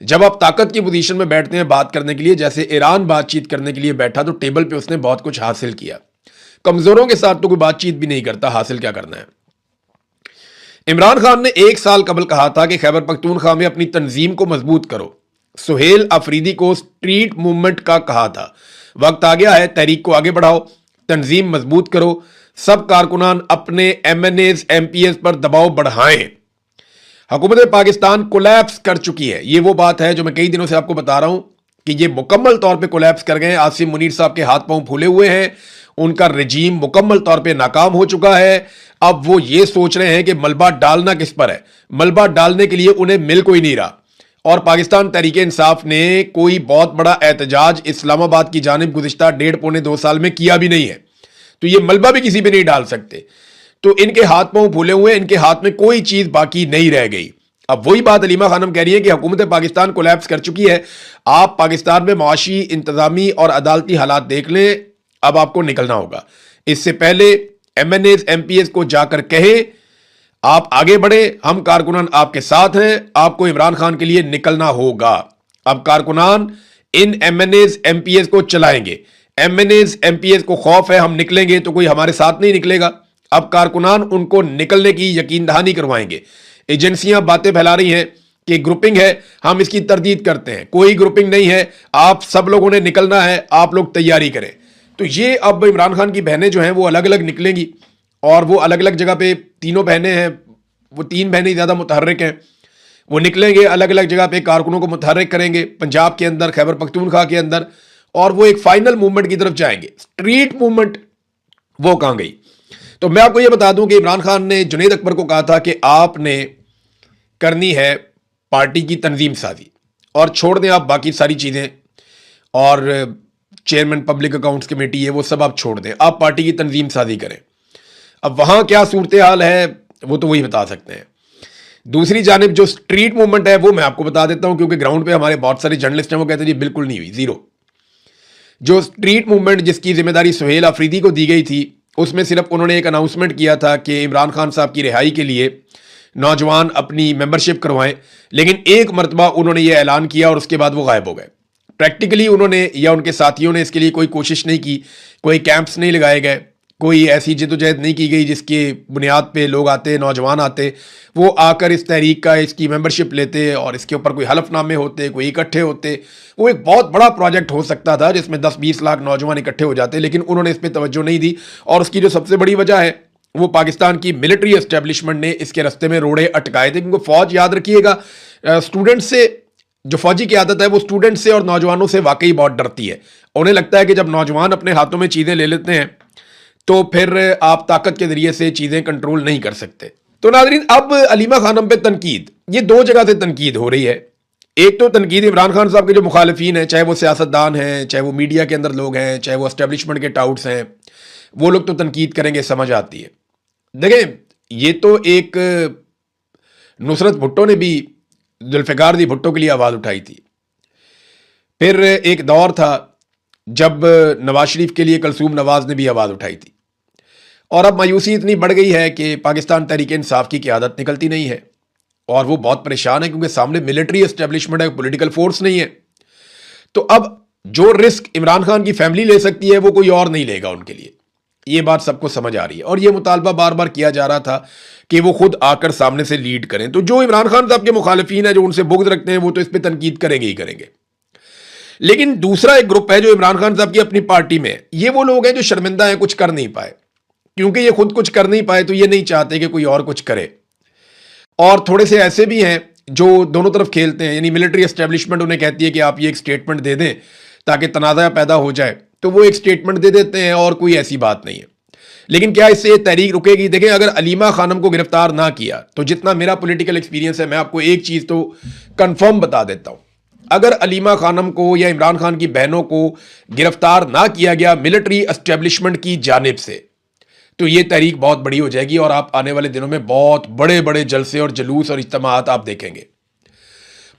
جب آپ طاقت کی پوزیشن میں بیٹھتے ہیں بات کرنے کے لیے، جیسے ایران بات چیت کرنے کے لیے بیٹھا تو ٹیبل پہ اس نے بہت کچھ حاصل کیا. کمزوروں کے ساتھ تو کوئی بات چیت بھی نہیں کرتا، حاصل کیا کرنا ہے. عمران خان نے 1 سال قبل کہا تھا کہ خیبر پختونخوا میں اپنی تنظیم کو مضبوط کرو. سہیل آفریدی کو اسٹریٹ موومنٹ کا کہا تھا. وقت آ گیا ہے، تحریک کو آگے بڑھاؤ، تنظیم مضبوط کرو، سب کارکنان اپنے M N as M P as پر دباؤ بڑھائیں. حکومت پاکستان کولیپس کر چکی ہے. یہ وہ بات ہے جو میں کئی دنوں سے آپ کو بتا رہا ہوں کہ یہ مکمل طور پہ کولیپس کر گئے ہیں. عاصم منیر صاحب کے ہاتھ پاؤں پھولے ہوئے ہیں، ان کا رجیم مکمل طور پہ ناکام ہو چکا ہے. اب وہ یہ سوچ رہے ہیں کہ ملبہ ڈالنا کس پر ہے. ملبہ ڈالنے کے لیے انہیں مل کوئی نہیں رہا. اور پاکستان تحریک انصاف نے کوئی بہت بڑا احتجاج اسلام آباد کی جانب گزشتہ 1.5-2 سال میں کیا بھی نہیں ہے، تو یہ ملبہ بھی کسی پہ نہیں ڈال سکتے. تو ان کے ہاتھ پاؤں پھولے ہوئے، ان کے ہاتھ میں کوئی چیز باقی نہیں رہ گئی. اب وہی بات علیمہ خانم کہہ رہی ہے کہ حکومت پاکستان کولیپس کر چکی ہے. آپ پاکستان میں معاشی، انتظامی اور عدالتی حالات دیکھ لیں، اب آپ کو نکلنا ہوگا. اس سے پہلے M N as M P as کو جا کر کہیں آپ آگے بڑھیں، ہم کارکنان آپ کے ساتھ ہیں، آپ کو عمران خان کے لیے نکلنا ہوگا. اب کارکنان ان M N as M P as کو چلائیں گے. M N as M P as کو خوف ہے ہم نکلیں گے تو کوئی ہمارے ساتھ نہیں نکلے گا. اب کارکنان ان کو نکلنے کی یقین دہانی کروائیں گے. ایجنسیاں باتیں پھیلا رہی ہیں کہ گروپنگ ہے، ہم اس کی تردید کرتے ہیں. کوئی گروپنگ نہیں ہے، آپ سب لوگوں نے نکلنا ہے، آپ لوگ تیاری کریں. تو یہ اب عمران خان کی بہنیں جو ہیں وہ الگ الگ نکلیں گی، اور وہ الگ الگ جگہ پہ، تینوں بہنیں ہیں، وہ 3 بہنیں زیادہ متحرک ہیں، وہ نکلیں گے الگ الگ جگہ پہ، کارکنوں کو متحرک کریں گے پنجاب کے اندر، خیبر پختونخوا کے اندر، اور وہ ایک فائنل موومنٹ کی طرف جائیں گے. اسٹریٹ موومنٹ وہ کہاں گئی؟ تو میں آپ کو یہ بتا دوں کہ عمران خان نے جنید اکبر کو کہا تھا کہ آپ نے کرنی ہے پارٹی کی تنظیم سازی، اور چھوڑ دیں آپ باقی ساری چیزیں، اور چیئرمین پبلک اکاؤنٹس کمیٹی ہے وہ سب آپ چھوڑ دیں، آپ پارٹی کی تنظیم سازی کریں. اب وہاں کیا صورتحال ہے وہ تو وہی بتا سکتے ہیں. دوسری جانب جو اسٹریٹ موومنٹ ہے وہ میں آپ کو بتا دیتا ہوں، کیونکہ گراؤنڈ پہ ہمارے بہت سارے جرنلسٹ ہیں وہ کہتے ہیں جی بالکل نہیں ہوئی، زیرو. جو اسٹریٹ موومنٹ جس کی ذمہ داری سہیل آفریدی کو دی گئی تھی، اس میں صرف انہوں نے ایک اناؤنسمنٹ کیا تھا کہ عمران خان صاحب کی رہائی کے لیے نوجوان اپنی ممبرشپ کروائیں، لیکن ایک مرتبہ انہوں نے یہ اعلان کیا اور اس کے بعد وہ غائب ہو گئے. پریکٹیکلی انہوں نے یا ان کے ساتھیوں نے اس کے لیے کوئی کوشش نہیں کی، کوئی کیمپس نہیں لگائے گئے، کوئی ایسی جدوجہد نہیں کی گئی جس کی بنیاد پہ لوگ آتے، نوجوان آتے، وہ آ کر اس تحریک کا، اس کی ممبرشپ لیتے اور اس کے اوپر کوئی حلف نامے ہوتے، کوئی اکٹھے ہوتے. وہ ایک بہت بڑا پروجیکٹ ہو سکتا تھا جس میں 10-20 لاکھ نوجوان اکٹھے ہو جاتے، لیکن انہوں نے اس پہ توجہ نہیں دی. اور اس کی جو سب سے بڑی وجہ ہے وہ پاکستان کی ملٹری اسٹیبلشمنٹ نے اس کے رستے میں روڑے اٹکائے تھے. کیونکہ فوج، یاد رکھیے گا، اسٹوڈنٹ سے، جو فوجی کی عادت ہے وہ اسٹوڈنٹ سے اور نوجوانوں سے واقعی بہت ڈرتی ہے. انہیں لگتا ہے کہ جب نوجوان اپنے ہاتھوں میں چیزیں لے لیتے ہیں تو پھر آپ طاقت کے ذریعے سے چیزیں کنٹرول نہیں کر سکتے. تو ناظرین، اب علیمہ خانم پہ تنقید، یہ 2 جگہ سے تنقید ہو رہی ہے. ایک تو تنقید عمران خان صاحب کے جو مخالفین ہیں، چاہے وہ سیاستدان ہیں، چاہے وہ میڈیا کے اندر لوگ ہیں، چاہے وہ اسٹیبلشمنٹ کے ٹاؤٹس ہیں، وہ لوگ تو تنقید کریں گے، سمجھ آتی ہے. دیکھیں، یہ تو ایک نصرت بھٹو نے بھی ذوالفقار دی بھٹو کے لیے آواز اٹھائی تھی. پھر ایک دور تھا جب نواز شریف کے لیے کلثوم نواز نے بھی آواز اٹھائی تھی. اور اب مایوسی اتنی بڑھ گئی ہے کہ پاکستان تحریک انصاف کی قیادت نکلتی نہیں ہے، اور وہ بہت پریشان ہے کیونکہ سامنے ملٹری اسٹیبلشمنٹ ہے، پولیٹیکل فورس نہیں ہے. تو اب جو رسک عمران خان کی فیملی لے سکتی ہے وہ کوئی اور نہیں لے گا ان کے لیے. یہ بات سب کو سمجھ آ رہی ہے، اور یہ مطالبہ بار بار کیا جا رہا تھا کہ وہ خود آ کر سامنے سے لیڈ کریں. تو جو عمران خان صاحب کے مخالفین ہیں، جو ان سے بغض رکھتے ہیں، وہ تو اس پہ تنقید کریں گے ہی کریں گے. لیکن دوسرا ایک گروپ ہے جو عمران خان صاحب کی اپنی پارٹی میں، یہ وہ لوگ ہیں جو شرمندہ ہیں، کچھ کر نہیں پائے. کیونکہ یہ خود کچھ کر نہیں پائے تو یہ نہیں چاہتے کہ کوئی اور کچھ کرے. اور تھوڑے سے ایسے بھی ہیں جو دونوں طرف کھیلتے ہیں، یعنی ملٹری اسٹیبلشمنٹ انہیں کہتی ہے کہ آپ یہ ایک سٹیٹمنٹ دے دیں تاکہ تنازع پیدا ہو جائے، تو وہ ایک سٹیٹمنٹ دے دیتے ہیں اور کوئی ایسی بات نہیں ہے. لیکن کیا اس سے یہ تحریک رکے گی؟ دیکھیں، اگر علیمہ خانم کو گرفتار نہ کیا تو جتنا میرا پولیٹیکل ایکسپیرینس ہے، میں آپ کو ایک چیز تو کنفرم بتا دیتا ہوں، اگر علیمہ خانم کو یا عمران خان کی بہنوں کو گرفتار نہ کیا گیا ملٹری اسٹیبلشمنٹ کی جانب سے، تو یہ تحریک بہت بڑی ہو جائے گی، اور آپ آنے والے دنوں میں بہت بڑے بڑے جلسے اور جلوس اور اجتماعات آپ دیکھیں گے.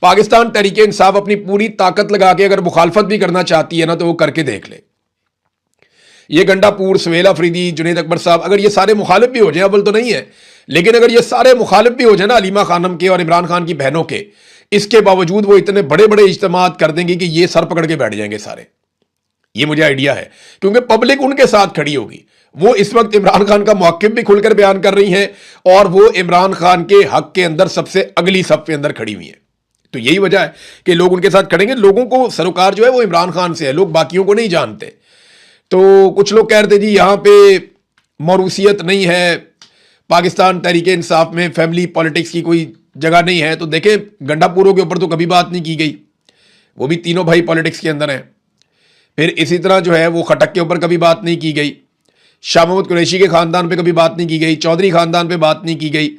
پاکستان تحریک انصاف اپنی پوری طاقت لگا کے اگر مخالفت بھی کرنا چاہتی ہے نا، تو وہ کر کے دیکھ لے. یہ گنڈا پور، سہیل آفریدی، جنید اکبر صاحب، اگر یہ سارے مخالف بھی ہو جائیں، اول تو نہیں ہے، لیکن اگر یہ سارے مخالف بھی ہو جائیں نا علیمہ خانم کے اور عمران خان کی بہنوں کے، اس کے باوجود وہ اتنے بڑے بڑے اجتماعات کر دیں گے کہ یہ سر پکڑ کے بیٹھ جائیں گے سارے. یہ مجھے آئیڈیا ہے کیونکہ پبلک ان کے ساتھ کھڑی ہوگی. وہ اس وقت عمران خان کا موقف بھی کھل کر بیان کر رہی ہیں اور وہ عمران خان کے حق کے اندر سب سے اگلی صف کے اندر کھڑی ہوئی ہیں. تو یہی وجہ ہے کہ لوگ ان کے ساتھ کھڑیں گے. لوگوں کو سروکار جو ہے وہ عمران خان سے ہے, لوگ باقیوں کو نہیں جانتے. تو کچھ لوگ کہہ رہے تھے جی یہاں پہ موروثیت نہیں ہے, پاکستان تحریک انصاف میں فیملی پالیٹکس کی کوئی جگہ نہیں ہے. تو دیکھیں گنڈا پوروں کے اوپر تو کبھی بات نہیں کی گئی, وہ بھی تینوں بھائی پالیٹکس کے اندر ہیں. پھر اسی طرح جو ہے وہ خٹک کے اوپر کبھی بات نہیں کی گئی, شاہ محمود قریشی کے خاندان پہ کبھی بات نہیں کی گئی, چودھری خاندان پہ بات نہیں کی گئی.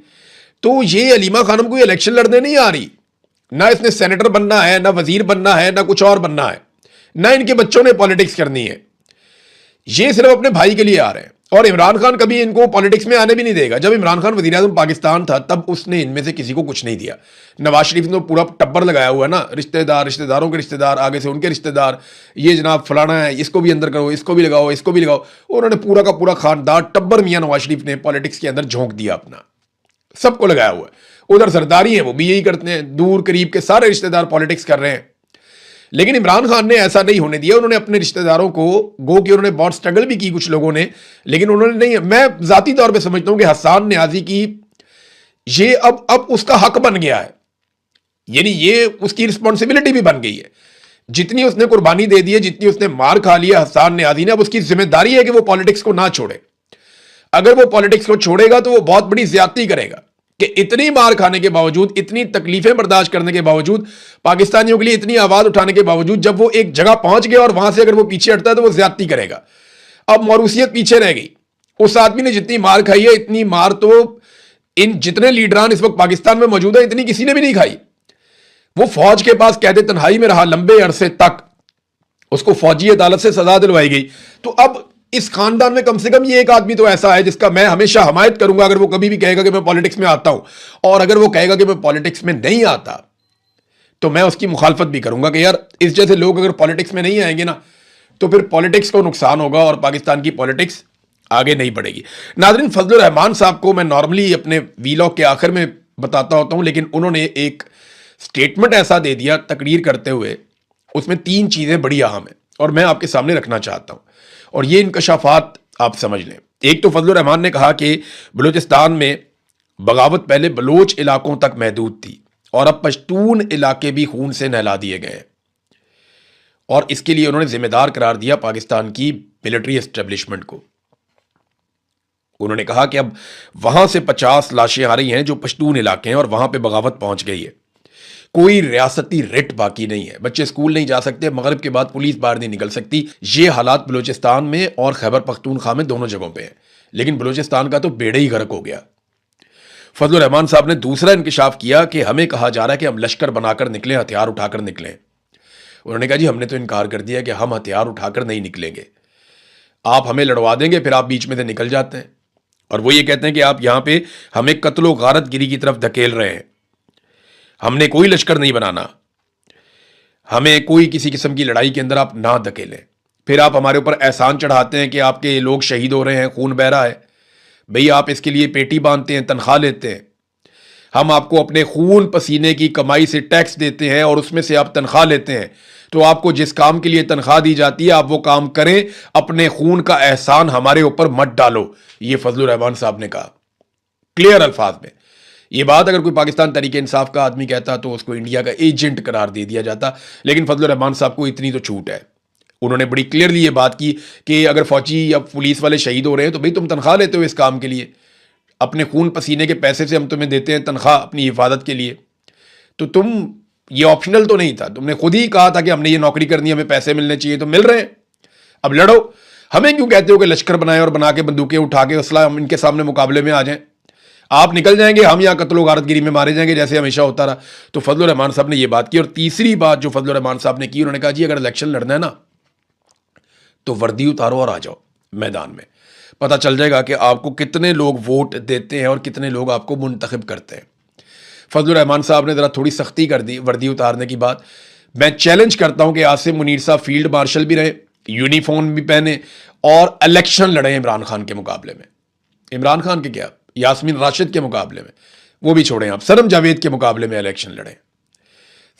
تو یہ علیمہ خانم کوئی الیکشن لڑنے نہیں آ رہی, نہ اس نے سینیٹر بننا ہے, نہ وزیر بننا ہے, نہ کچھ اور بننا ہے, نہ ان کے بچوں نے پالیٹکس کرنی ہے. یہ صرف اپنے بھائی کے لیے آ رہے ہیں. اور عمران خان کبھی ان کو پالیٹکس میں آنے بھی نہیں دے گا. جب عمران خان وزیر اعظم پاکستان تھا تب اس نے ان میں سے کسی کو کچھ نہیں دیا. نواز شریف نے پورا ٹبر لگایا ہوا ہے نا, رشتہ داروں کے رشتہ دار, آگے سے ان کے رشتہ دار, یہ جناب فلانا ہے, اس کو بھی اندر کرو, اس کو بھی لگاؤ, اس کو بھی لگاؤ. انہوں نے پورا کا پورا خاندان ٹبر میاں نواز شریف نے پالیٹکس کے اندر جھونک دیا اپنا, سب کو لگایا ہوا ہے. ادھر سرداری ہیں وہ بھی یہی کرتے ہیں, دور قریب کے سارے رشتہ دار پالیٹکس کر رہے ہیں. لیکن عمران خان نے ایسا نہیں ہونے دیا. انہوں نے اپنے رشتہ داروں کو گو کہ انہوں نے بہت سٹرگل بھی کی کچھ لوگوں نے, لیکن انہوں نے نہیں. میں ذاتی طور پہ سمجھتا ہوں کہ حسان نیازی کی یہ اب اس کا حق بن گیا ہے, یعنی یہ اس کی رسپانسبلٹی بھی بن گئی ہے. جتنی اس نے قربانی دے دی ہے, جتنی اس نے مار کھا لیا حسان نیازی نے, اب اس کی ذمہ داری ہے کہ وہ پالیٹکس کو نہ چھوڑے. اگر وہ پالیٹکس کو چھوڑے گا تو وہ بہت بڑی زیادتی کرے گا کہ اتنی مار کھانے کے باوجود, اتنی تکلیفیں برداشت کرنے کے باوجود, پاکستانیوں کے لیے اتنی آواز اٹھانے کے باوجود, جب وہ ایک جگہ پہنچ گیا اور وہاں سے اگر وہ پیچھے ہٹتا ہے تو وہ زیادتی کرے گا. اب موروثیت پیچھے رہ گئی. اس آدمی نے جتنی مار کھائی ہے, اتنی مار تو ان جتنے لیڈران اس وقت پاکستان میں موجود ہیں اتنی کسی نے بھی نہیں کھائی. وہ فوج کے پاس قید تنہائی میں رہا لمبے عرصے تک, اس کو فوجی عدالت سے سزا دلوائی گئی. تو اب اس خاندان میں کم سے کم یہ ایک آدمی تو ایسا ہے جس کا میں ہمیشہ حمایت کروں گا اگر وہ کبھی بھی کہے گا کہ میں پالیٹکس میں آتا ہوں, اور اگر وہ کہے گا کہ میں پالیٹکس میں نہیں آتا تو میں اس کی مخالفت بھی کروں گا کہ یار اس جیسے لوگ اگر پالیٹکس میں نہیں آئیں گے نا تو پھر پالیٹکس کو نقصان ہوگا اور پاکستان کی پالیٹکس آگے نہیں بڑھے گی. ناظرین, فضل الرحمان صاحب کو میں نارملی اپنے ویلاگ کے آخر میں بتاتا ہوتا ہوں, لیکن انہوں نے ایک سٹیٹمنٹ ایسا دے دیا تقریر کرتے ہوئے, اس میں 3 چیزیں بڑی اہم ہیں اور میں آپ کے سامنے رکھنا چاہتا ہوں, اور یہ انکشافات آپ سمجھ لیں. ایک تو فضل الرحمان نے کہا کہ بلوچستان میں بغاوت پہلے بلوچ علاقوں تک محدود تھی اور اب پشتون علاقے بھی خون سے نہلا دیے گئے, اور اس کے لیے انہوں نے ذمہ دار قرار دیا پاکستان کی ملٹری اسٹیبلشمنٹ کو. انہوں نے کہا کہ اب وہاں سے 50 لاشیں آ رہی ہیں جو پشتون علاقے ہیں اور وہاں پہ بغاوت پہنچ گئی ہے. کوئی ریاستی رٹ باقی نہیں ہے, بچے اسکول نہیں جا سکتے, مغرب کے بعد پولیس باہر نہیں نکل سکتی. یہ حالات بلوچستان میں اور خیبر پختونخوا میں دونوں جگہوں پہ ہیں, لیکن بلوچستان کا تو بیڑے ہی غرق ہو گیا. فضل الرحمان صاحب نے دوسرا انکشاف کیا کہ ہمیں کہا جا رہا ہے کہ ہم لشکر بنا کر نکلیں, ہتھیار اٹھا کر نکلیں. انہوں نے کہا جی ہم نے تو انکار کر دیا کہ ہم ہتھیار اٹھا کر نہیں نکلیں گے, آپ ہمیں لڑوا دیں گے پھر آپ بیچ میں سے نکل جاتے ہیں, اور وہ یہ کہتے ہیں کہ آپ یہاں پہ ہمیں قتل و غارت گری کی طرف دھکیل رہے ہیں. ہم نے کوئی لشکر نہیں بنانا, ہمیں کوئی کسی قسم کی لڑائی کے اندر آپ نہ دھکیلیں. پھر آپ ہمارے اوپر احسان چڑھاتے ہیں کہ آپ کے لوگ شہید ہو رہے ہیں, خون بہہ رہا ہے. بھئی آپ اس کے لیے پیٹی باندھتے ہیں, تنخواہ لیتے ہیں, ہم آپ کو اپنے خون پسینے کی کمائی سے ٹیکس دیتے ہیں اور اس میں سے آپ تنخواہ لیتے ہیں. تو آپ کو جس کام کے لیے تنخواہ دی جاتی ہے آپ وہ کام کریں, اپنے خون کا احسان ہمارے اوپر مت ڈالو. یہ فضل الرحمان صاحب نے کہا کلیئر الفاظ میں. یہ بات اگر کوئی پاکستان تحریک انصاف کا آدمی کہتا تو اس کو انڈیا کا ایجنٹ قرار دے دیا جاتا, لیکن فضل الرحمان صاحب کو اتنی تو چھوٹ ہے. انہوں نے بڑی کلیئرلی یہ بات کی کہ اگر فوجی یا پولیس والے شہید ہو رہے ہیں تو بھئی تم تنخواہ لیتے ہو اس کام کے لیے, اپنے خون پسینے کے پیسے سے ہم تمہیں دیتے ہیں تنخواہ اپنی حفاظت کے لیے, تو تم یہ آپشنل تو نہیں تھا, تم نے خود ہی کہا تھا کہ ہم نے یہ نوکری کرنی ہے, ہمیں پیسے ملنے چاہیے, تو مل رہے ہیں, اب لڑو. ہمیں کیوں کہتے ہو کہ لشکر بنائیں اور بنا کے بندوقیں اٹھا کے اسلحہ ہم ان کے سامنے مقابلے میں آ جائیں, آپ نکل جائیں گے, ہم یہاں قتل و غارت گری میں مارے جائیں گے جیسے ہمیشہ ہوتا رہا. تو فضل الرحمان صاحب نے یہ بات کی. اور تیسری بات جو فضل الرحمان صاحب نے کی, انہوں نے کہا جی اگر الیکشن لڑنا ہے نا تو وردی اتارو اور آ جاؤ میدان میں, پتہ چل جائے گا کہ آپ کو کتنے لوگ ووٹ دیتے ہیں اور کتنے لوگ آپ کو منتخب کرتے ہیں. فضل الرحمان صاحب نے ذرا تھوڑی سختی کر دی وردی اتارنے کی بات. میں چیلنج کرتا ہوں کہ عاصم منیر صاحب فیلڈ مارشل بھی رہے, یونیفارم بھی پہنے اور الیکشن لڑیں عمران خان کے مقابلے میں. عمران خان کے کیا, یاسمین راشد کے مقابلے میں, وہ بھی چھوڑیں, آپ صنم جاوید کے مقابلے میں الیکشن لڑیں.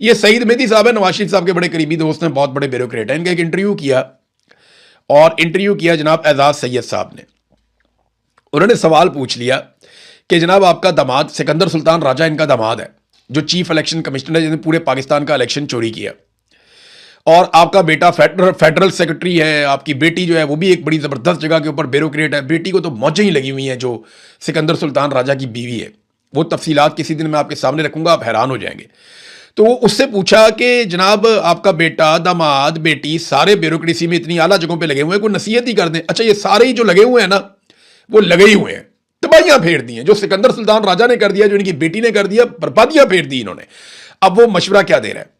یہ سعید میدی صاحب ہے، نواز شریف صاحب کے بڑے قریبی دوست ہیں، بہت بڑے بیوروکریٹ ہیں. ان کا ایک انٹرویو کیا جناب اعزاز سید صاحب نے. انہوں نے سوال پوچھ لیا کہ جناب آپ کا داماد سکندر سلطان راجہ ان کا داماد ہے جو چیف الیکشن کمشنر ہے، جس نے پورے پاکستان کا الیکشن چوری کیا، اور آپ کا بیٹا فیڈرل سیکرٹری ہے، آپ کی بیٹی جو ہے وہ بھی ایک بڑی زبردست جگہ کے اوپر بیوروکریٹ ہے. بیٹی کو تو موجیں ہی لگی ہوئی ہیں جو سکندر سلطان راجہ کی بیوی ہے. وہ تفصیلات کسی دن میں آپ کے سامنے رکھوں گا، آپ حیران ہو جائیں گے. تو اس سے پوچھا کہ جناب آپ کا بیٹا، داماد، بیٹی سارے بیوروکریسی میں اتنی اعلیٰ جگہوں پہ لگے ہوئے ہیں، کوئی نصیحت ہی کر دیں. اچھا، یہ سارے ہی جو لگے ہوئے ہیں نا، وہ لگے ہی ہوئے ہیں، تباہیاں پھیر دی ہیں. جو سکندر سلطان راجہ نے کر دیا، جو ان کی بیٹی نے کر دیا، بربادیاں پھیر دی انہوں نے. اب وہ مشورہ کیا دے رہا ہے؟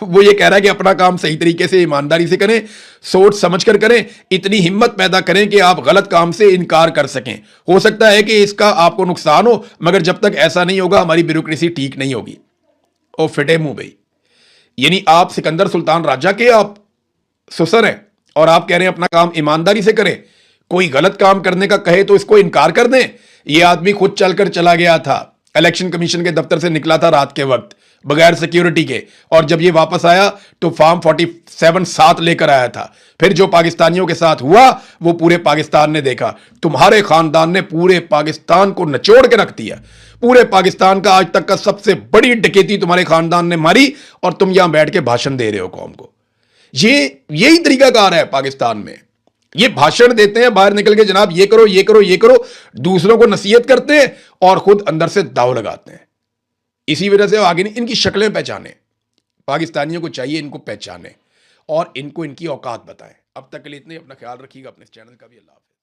وہ یہ کہہ رہا ہے کہ اپنا کام صحیح طریقے سے ایمانداری سے کریں، سوچ سمجھ کر کریں، اتنی ہمت پیدا کریں کہ آپ غلط کام سے انکار کر سکیں. ہو سکتا ہے کہ اس کا آپ کو نقصان ہو، مگر جب تک ایسا نہیں ہوگا ہماری بیوروکریسی ٹھیک نہیں ہوگی. او فٹے منہ بھائی، یعنی آپ سکندر سلطان راجہ کے آپ سسر ہیں اور آپ کہہ رہے ہیں اپنا کام ایمانداری سے کریں، کوئی غلط کام کرنے کا کہے تو اس کو انکار کر دیں. یہ آدمی خود چل کر چلا گیا تھا، الیکشن کمیشن کے دفتر سے نکلا تھا رات کے وقت بغیر سیکیورٹی کے، اور جب یہ واپس آیا تو فارم 47 ساتھ لے کر آیا تھا. پھر جو پاکستانیوں کے ساتھ ہوا وہ پورے پاکستان نے دیکھا. تمہارے خاندان نے پورے پاکستان کو نچوڑ کے رکھ دیا. پورے پاکستان کا آج تک کا سب سے بڑی ڈکیتی تمہارے خاندان نے ماری، اور تم یہاں بیٹھ کے بھاشن دے رہے ہو قوم کو. یہی طریقہ کار ہے پاکستان میں. یہ بھاشن دیتے ہیں باہر نکل کے، جناب یہ کرو یہ کرو یہ کرو، دوسروں کو نصیحت کرتے ہیں اور خود اندر سے داؤ لگاتے ہیں. اسی وجہ سے آگے نہیں، ان کی شکلیں پہچانیں. پاکستانیوں کو چاہیے ان کو پہچانیں اور ان کو ان کی اوقات بتائیں. اب تک کے لیے اتنے، اپنا خیال رکھیے گا، اپنے اس چینل کا بھی. اللہ حافظ.